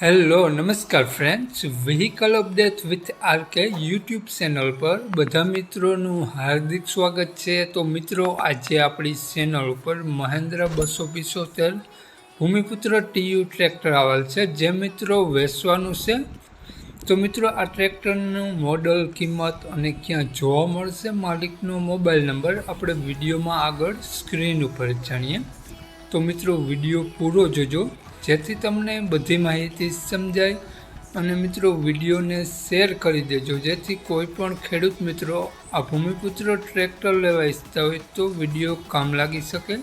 Hello નમસ્કાર friends, vehicle update with RK YouTube channel પર બધા મિત્રોનું હાર્દિક સ્વાગત છે। તો મિત્રો, આજે આપણી ચેનલ ઉપર મહિન્દ્રા 275 ભૂમિપુત્ર TU ટ્રેક્ટર આવેલ છે, જે મિત્રો વેચવાનું છે। તો મિત્રો, આ ટ્રેક્ટરનું મોડલ, કિંમત અને ક્યાં જોવા મળશે, માલિકનો મોબાઈલ નંબર આપણે વિડીયોમાં આગળ સ્ક્રીન ઉપર જાણીએ। તો મિત્રો, વિડીયો પૂરો જોજો જેથી તમને બધી માહિતી સમજાય, અને મિત્રો વિડીયોને શેર કરી દેજો જેથી કોઈ પણ ખેડૂત મિત્રો આ ભૂમિપુત્ર ટ્રેક્ટર લેવા ઈચ્છતા હોય તો વિડીયો કામ લાગી શકે।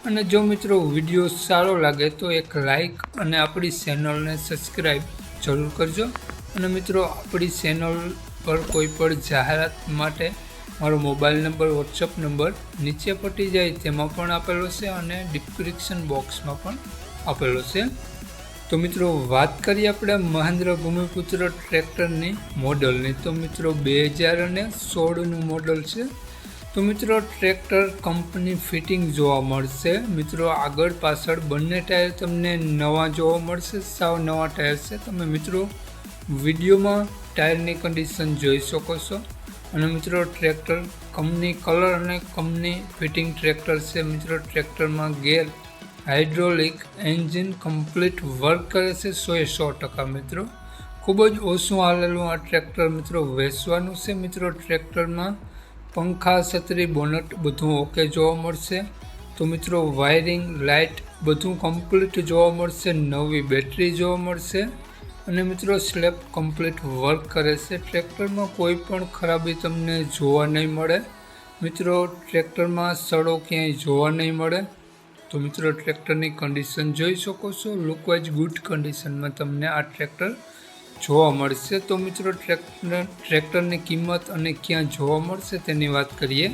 અને જો મિત્રો વિડીયો સારો લાગે તો એક લાઈક અને આપણી ચેનલને સબસ્ક્રાઈબ જરૂર કરજો। અને મિત્રો, આપણી ચેનલ પર કોઈ પણ જાહેરાત માટે મારો મોબાઈલ નંબર, વોટ્સઅપ નંબર નીચે પટી જાય તેમાં પણ આપેલો છે અને ડિસ્ક્રિપ્શન બોક્સમાં પણ આપેલો છે। તો મિત્રો, વાત કરીએ આપણે મહિન્દ્રા ભૂમિપુત્ર ટ્રેક્ટરની મોડલની, તો મિત્રો 2016નું મોડલ છે। તો મિત્રો, ટ્રેક્ટર કંપની ફિટિંગ જોવા મળશે। મિત્રો, આગળ પાછળ બંને ટાયર તમને નવા જોવા મળશે, સાવ નવા ટાયર છે। તમે મિત્રો વિડીયોમાં ટાયરની કન્ડિશન જોઈ શકો છો। અને મિત્રો, ટ્રેક્ટર કંપની કલર અને કંપની ફિટિંગ ટ્રેક્ટર છે। મિત્રો, ટ્રેક્ટરમાં ગેર, હાઇડ્રોલિક, એન્જિન કમ્પ્લીટ વર્ક કરે છે 100%। મિત્રો, ખૂબ જ ઓછું હાલેલું આ ટ્રેક્ટર મિત્રો વેચવાનું છે। મિત્રો, ટ્રેક્ટરમાં પંખા, છત્રી, બોનટ બધું ઓકે જોવા મળશે। તો મિત્રો, વાયરિંગ, લાઇટ બધું કમ્પ્લીટ જોવા મળશે, નવી બેટરી જોવા મળશે, અને મિત્રો સ્લેબ કમ્પ્લીટ વર્ક કરે છે। ટ્રેક્ટરમાં કોઈ પણ ખરાબી તમને જોવા નહીં મળે। મિત્રો, ટ્રેક્ટરમાં સડો ક્યાંય જોવા નહીં મળે। તો મિત્રો, ટ્રેક્ટરની કન્ડિશન જોઈ શકો છો, લુકવાઇઝ ગુડ કન્ડિશનમાં તમને આ ટ્રેક્ટર જોવા મળશે। તો મિત્રો, ટ્રેક્ટરની કિંમત અને ક્યાં જોવા મળશે તેની વાત કરીએ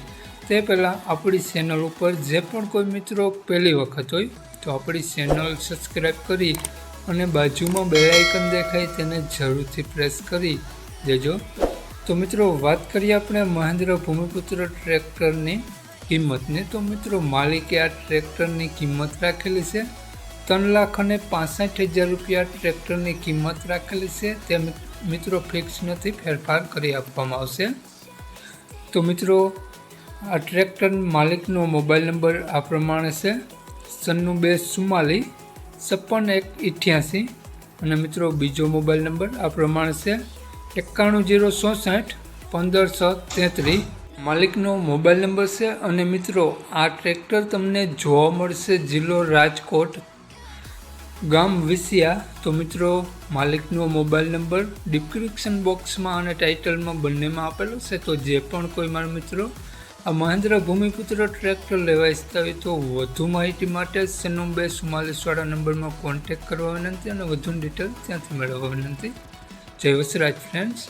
તે પહેલાં આપણી ચેનલ ઉપર જે પણ કોઈ મિત્રો પહેલી વખત હોય તો આપણી ચેનલ સબસ્ક્રાઈબ કરી અને બાજુમાં બેલ આઇકન દેખાય તેને જરૂરથી પ્રેસ કરી દેજો। તો મિત્રો, વાત કરીએ આપણે મહિન્દ્રા ભૂમિપુત્ર ટ્રેક્ટરની કિંમતની, તો મિત્રો માલિકે આ ટ્રેક્ટરની કિંમત રાખેલી છે 3,65,000 રૂપિયા ટ્રેક્ટરની કિંમત રાખેલી છે। તે મિત્રો ફિક્સ નથી, ફેરફાર કરી આપવામાં આવશે। તો મિત્રો, આ ટ્રેક્ટર માલિકનો મોબાઈલ નંબર આ પ્રમાણે છે 9244 56 188। અને મિત્રો બીજો મોબાઈલ નંબર આ પ્રમાણે છે 91 067 1533 માલિકનો મોબાઈલ નંબર છે। અને મિત્રો, આ ટ્રેક્ટર તમને જોવા મળશે જિલ્લો રાજકોટ, ગામ વિસિયા। તો મિત્રો, માલિકનો મોબાઈલ નંબર ડિસ્ક્રિપ્શન બોક્સમાં અને ટાઇટલમાં બંનેમાં આપેલો છે। તો જે પણ કોઈ મારા મિત્રો આ મહિન્દ્રા ભૂમિપુત્ર ટ્રેક્ટર લેવા ઈચ્છતા હોય તો વધુ માહિતી માટે 9244 નંબરમાં કોન્ટેક્ટ કરવા વિનંતી, અને વધુ ડિટેલ ત્યાંથી મેળવવા વિનંતી। જય વસરાજ ફ્રેન્ડ્સ।